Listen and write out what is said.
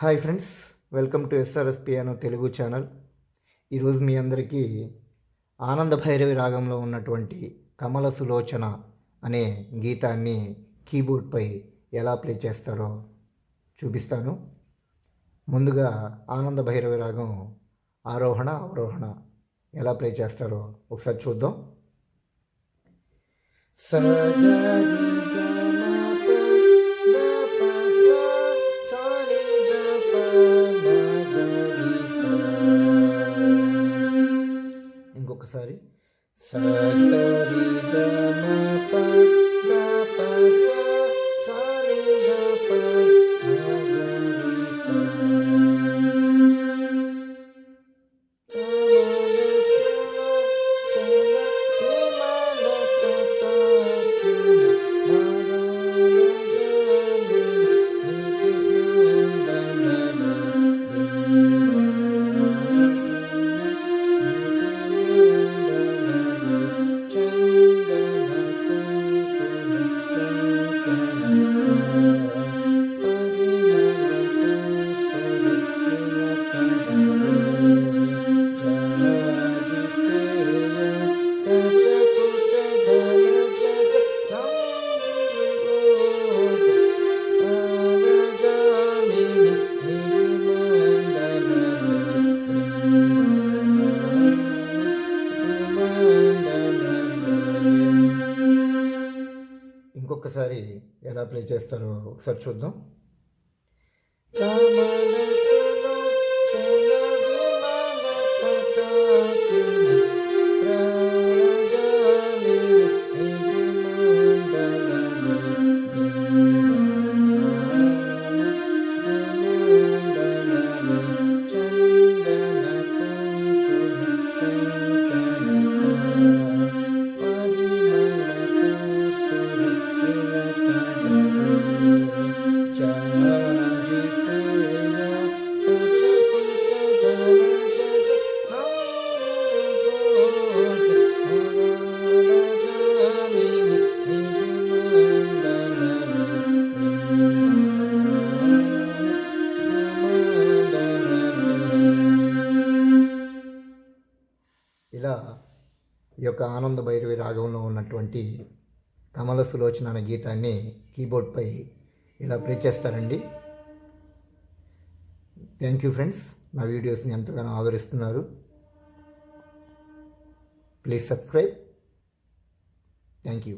Hi friends, welcome to SRS piano Telugu channel. ఈరోజు మీ అందరికీ ఆనంద భైరవి రాగంలో ఉన్నటువంటి కమల సులోచన అనే గీతాన్ని కీబోర్డ్పై ఎలా ప్లే చేస్తారో చూపిస్తాను. ముందుగా ఆనంద భైరవి రాగం ఆరోహణ అవరోహణ ఎలా ప్లే చేస్తారో ఒకసారి చూద్దాం. ఇంకొకసారి ఇంకొకసారి ఎలా ప్లే చేస్తారో ఒకసారి చూద్దాం. ఇలా ఈ యొక్క ఆనంద భైరవి రాగంలో ఉన్నటువంటి కమల సులోచన అనే గీతాన్ని కీబోర్డ్పై ఇలా ప్లే చేస్తారండి. థ్యాంక్ యూ ఫ్రెండ్స్, నా వీడియోస్ని ఎంతగానో ఆదరిస్తున్నారు. Please subscribe. Thank you.